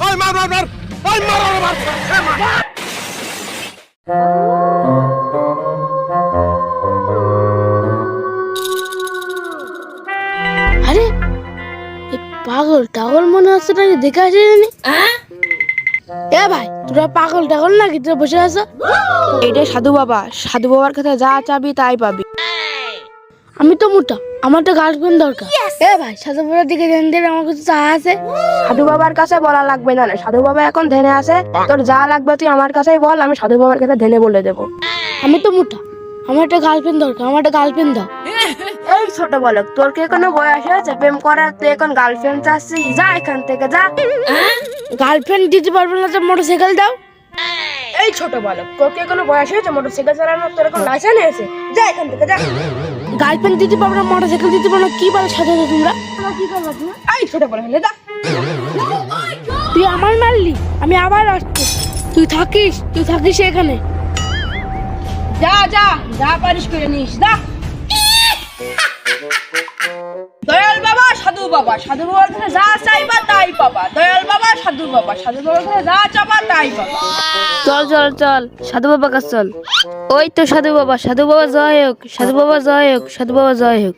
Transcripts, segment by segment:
ওই মার মার মার ওই মার মার মার। আরে এই পাগল টাগল মনে হচ্ছে নাকি দেখে আসেনি। এ ভাই তোরা পাগল টাগল নাকি তোরা বসে আছো? এটা সাধু বাবা, সাধু বাবার কাছে যা চাবি তাই পাবি। আমি তো মোটা, আমার তো গার্লফ্রেন্ড দরকার। এ ভাই সাধু বাবার দিকে জানতে আমার কাছে চা আছে। সাধু বাবার কাছে বলা লাগবে না, সাধু বাবা এখন ধ্যানে আছে। তোর যা লাগবে তুই আমার কাছেই বল, আমি সাধু বাবার কাছে ধ্যানে বলে দেবো। আমি তো মোটা, আমার একটা গার্লফ্রেন্ড দরকার, আমার একটা গার্লফ্রেন্ড দাও। এই ছোট বলক, তোর কি কোনো বয়স হয়েছে প্রেম করার? তুই এখন গার্লফ্রেন্ড চাচ্ছিস? যা এখান থেকে যা। গার্লফ্রেন্ড দিতে পারবে না তো মোটরসাইকেল দাও। এই ছোট বলক, তোর কি কোনো বয়স হয়েছে মোটরসাইকেল চালানোর? তোর এখন লাইসেন্স আছে? যা এখান থেকে যা। গার্লফ্রেন্ড দিতে পারবে না, মোটরসাইকেল দিতে পারবে না, কি বলো সাজাতে তোমরা? কি করবে তুমি? এই ছোট বলক, যা। তুই আমার মারলি, আমি আবার আসছি। তুই থাকিস এখানে। যা যা যা পারিস করে নিস, যা। দয়াল বাবা সাধু বাবা, সাধু বাবার কাছে যা চাইবা তাই পাবা। দয়াল বাবা সাধু বাবা, সাধু বাবার কাছে যা চাবা তাই পাবা। চল চল চল সাধু বাবা কাছে চল। ওই তো সাধু বাবা জয় হোক, সাধু বাবা জয় হোক, সাধু বাবা জয় হোক।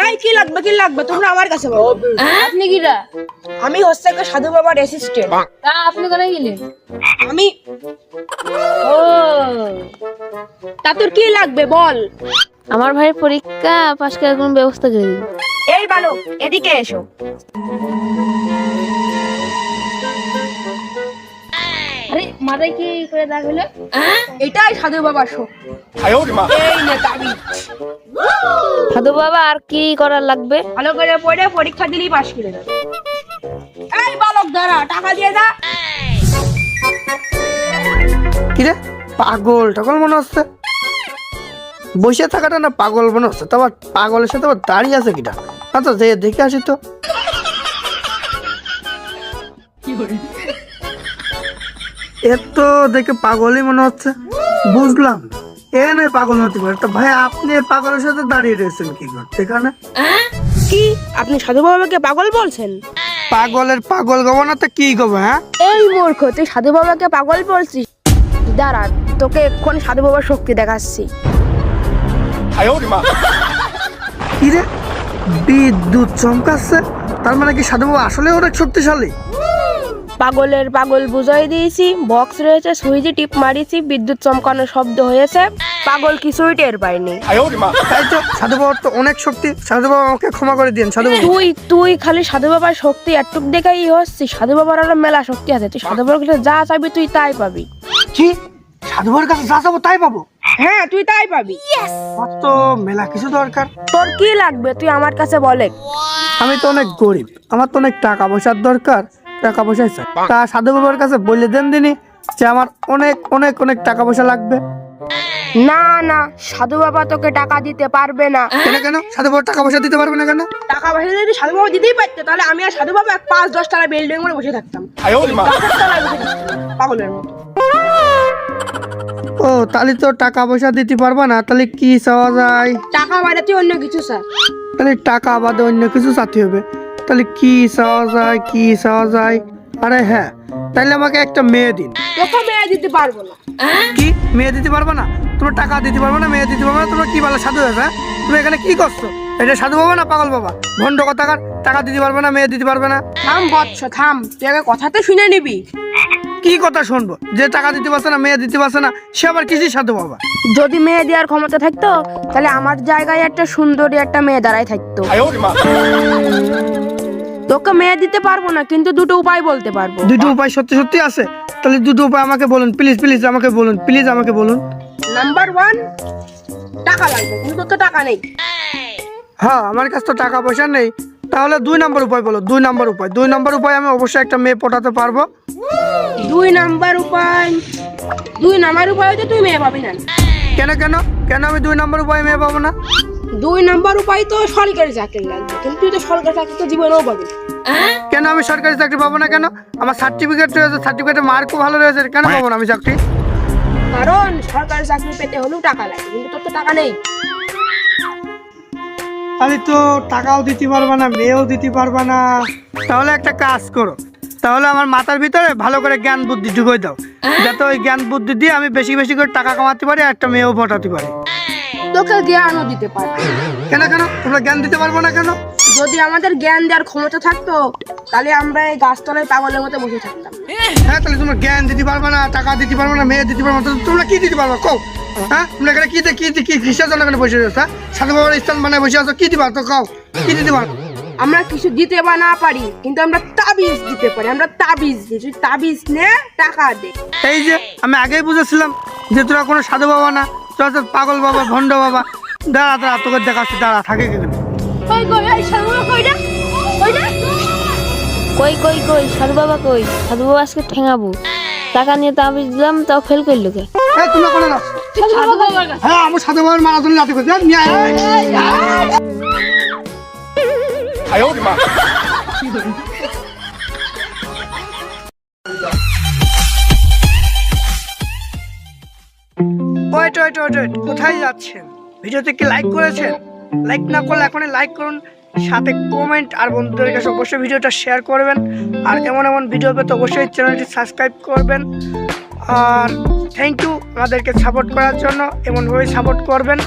এই কি লাগবে তোমরা আমার কাছে বলো। আপনি কিরা? আমি হচ্ছে একটা সাধু বাবার অ্যাসিস্ট্যান্ট। তা আপনি কোথায় গেলেন? আমি ও তা তোর কি লাগবে বল। আমার ভাইয়ের পরীক্ষা পাশ করার কোনো ব্যবস্থা করে দিন। এই বালক এদিকে এসো। আরে মাথায় কি করে দাগ হলো? এটাই সাধু বাবার শোক। আয় ওরে মা। এই নে তাবিজ। সাধু বাবা আর কি করার লাগবে? ভালো করে পড়ে পরীক্ষা দিলেই পাশ করে যাবে। এই বালক দাঁড়া, টাকা দিয়ে দা। কিরে পাগল টাগল মনে হচ্ছে, বসে থাকাটা না পাগল মনে হচ্ছে। তারপর পাগলের সাথে আবার দাঁড়িয়ে আছে কিটা? আচ্ছা যে দেখে আসি তো। এর তো দেখে পাগলই মনে হচ্ছে, বুঝলাম না। এ নয় পাগল হতে পারে। তো ভাই আপনি পাগলের সাথে দাঁড়িয়ে রয়েছেন কি করতে এখানে? কি আপনি সাধু বাবাকে পাগল বলছেন? পাগলের পাগল গব না তো কি গব? হ্যাঁ এই মূর্খ, তুই সাধু বাবাকে পাগল বলছিস? দাঁড়া, তোকে এক্ষুনি সাধু বাবার শক্তি দেখাচ্ছি। আয় ওরে মা। কিরে বিদ্যুৎ চমকাচ্ছে, তার মানে কি সাধু বাবা আসলে অনেক শক্তিশালী? পাগলের পাগল বুঝাই দিয়েছি, বক্স রয়েছে, সুইচে টিপ মারিছি, বিদ্যুৎ চমকানোর শব্দ হয়েছে, পাগল কিছুই টের পাইনি। আয় ওরে মা। তাই তো সাধু বাবার তো অনেক শক্তি। সাধু বাবা আমাকে ক্ষমা করে দিন সাধু বাবা। তুই খালি সাধু বাবার শক্তি একটুক দেখাই হচ্ছিস। সাধু বাবার আরো মেলা শক্তি আছে। তুই সাধু বাবার কাছে যা চাইবি তুই তাই পাবি। কি সাধু বাবার কাছে যা যাবো তাই পাবো? হ্যাঁ তুই তাই পাবি। কত মেলা কিছু দরকার। তোর কি লাগবে তুই আমার কাছে বলে। আমি তো অনেক গরিব, আমার তো অনেক টাকা পয়সার দরকার, টাকা পয়সা চাই। তা সাধু বাবার কাছে বলে দেন দিনই যে আমার অনেক অনেক অনেক টাকা পয়সা লাগবে। না না, সাধু বাবা তোকে টাকা দিতে পারবে না। কেন কেন সাধু বাবা টাকা পয়সা দিতে পারবে না কেন? টাকা পয়সা যদি সাধু বাবা দিতেই পারতো তাহলে আমি আর সাধু বাবা 5-10 তলা বিল্ডিং করে বসে থাকতাম। আয় ওরে মা। গাছের তলায় বসে থাকতাম, পাগলের মতো। ও তাহলে তো টাকা পয়সা দিতে পারবা না, তাহলে কি চাওয়া যায়? টাকা বাড়ে তুই অন্য কিছু স্যার। তাহলে টাকা বাদে অন্য কিছু চাইতে হবে। তাহলে কি চাওয়া যায়, কি চাওয়া যায়? আরে হ্যাঁ, তাহলে আমাকে একটা মেয়ে দিন। তোকে মেয়ে দিতে পারবো না। কি মেয়ে দিতে পারবে না? তোমার টাকা দিতে পারবে না, মেয়ে দিতে পারবে না? তোমরা কি বলে সাধু হয়েছে? তুমি এখানে কি করছো? এটা সাধু বাবা না পাগল বাবা? ভণ্ড কথাকার, টাকা দিতে পারবে না, মেয়ে দিতে পারবে না। থাম বৎস থাম, তুই আগে কথা তো শুনে নিবি। কি কথা শুনবো? যে টাকা দিতে পারছে না, মেয়ে দিতে পারছে না, সে আবার কিসের সাধু বাবা? যদি মেয়ে দেওয়ার ক্ষমতা থাকতো তাহলে আমার জায়গায় একটা সুন্দরী একটা মেয়ে দাঁড়াই থাকতো। আয় ওরে মা। তোকে মেয়ে দিতে পারবো না, কিন্তু দুটো উপায় বলতে পারবো। দুটো উপায় সত্যি সত্যি আছে? তাহলে দুটো উপায় আমাকে বলুন প্লিজ, প্লিজ আমাকে বলুন, প্লিজ আমাকে বলুন। নাম্বার 1, টাকা লাগবে, কিন্তু তোর তো টাকা নেই। হ্যাঁ আমার কাছে তো টাকা পয়সা নেই। তাহলে 2 নম্বর উপায় বলো। 2 নম্বর উপায়, 2 নম্বর উপায় আমি অবশ্যই একটা মেয়ে পটাতে পারবো। 2 নাম্বার উপায় তো তুই মেয়ে পাবি না। কেন কেন কেন আমি 2 নম্বর উপায় মেয়ে পাবো না? 2 নাম্বার উপায় তো সরকারি চাকরি লাগবে, কিন্তু তুই তো সরকারি চাকরি তো জীবনেও পাবি। কেন আমি সরকারি চাকরি পাবো না কেন? আমার সার্টিফিকেট রয়েছে, সার্টিফিকেটে মার্কও ভালো রয়েছে, কেন পাবো না আমি চাকরি? কারণ সরকারি চাকরি পেতে হলেও টাকা লাগে, কিন্তু তোর তো টাকা নেই। তাহলে তো টাকাও দিতে পারবা না, মেয়েও দিতে পারবা না। তাহলে একটা কাজ করো, তাহলে আমার মাথার ভিতরে ভালো করে জ্ঞান বুদ্ধি ঢুকিয়ে দাও, যাতে ওই জ্ঞান বুদ্ধি দিয়ে আমি বেশি বেশি করে টাকা কামাতে পারি আর একটা মেয়েও পটাতে পারি। তোকে জ্ঞানও দিতে পারবো। কেন কেন তোমরা জ্ঞান দিতে পারবো না কেন? যদি আমাদের জ্ঞান দেওয়ার ক্ষমতা থাকতো তাহলে আমরা এই গাছতলায় পাগলের মতো বসে থাকতাম। হ্যাঁ, তাহলে তোমরা জ্ঞান দিতে পারবে না, টাকা দিতে পারবে না, মেয়ে দিতে পারবে না, তাহলে তোমরা কি দিতে পারবে কও? হ্যাঁ, তোমরা এখানে কি কিসের জন্য এখানে বসে আছো? সাধু বাবার স্থান বানায় বসে আছো, কি দিবা তো কও, কি দিতে পারবে? আমরা কিছু দিতে বা না পারি, কিন্তু আমরা তাবিজ দিতে পারি। আমরা তাবিজ দিই, তুই তাবিজ নে, টাকা দে। এই যে আমি আগেই বুঝেছিলাম যে তোরা কোনো সাধু বাবা না, তোরা তো পাগল বাবা, ভণ্ড বাবা। দাঁড়া দাঁড়া, তোকে দেখাচ্ছি, দাঁড়া, থাকে কি কই কই কই সাধু বাবা কই? সাধু বাবা আজকে ঠেঙাবো। টাকা নিয়ে তাবিজ দিলাম, তাও ফেল করলো কে? তোমরা কোনো না। হ্যাঁ, আমি সাধু বাবার মারা জন্য রাতে করছি। নিয়ে আয়। 哎呦我的妈！ ওয়েট, কোথায় যাচ্ছেন? ভিডিওতে কি লাইক করেছেন? লাইক না করলে এখনই লাইক করুন, সাথে কমেন্ট আর বন্ধুদের কাছে অবশ্যই ভিডিওটা শেয়ার করবেন। আর এমন এমন ভিডিও পেতে অবশ্যই চ্যানেলটি সাবস্ক্রাইব করবেন। আর থ্যাংক ইউ আমাদেরকে সাপোর্ট করার জন্য, এমনভাবেই সাপোর্ট করবেন।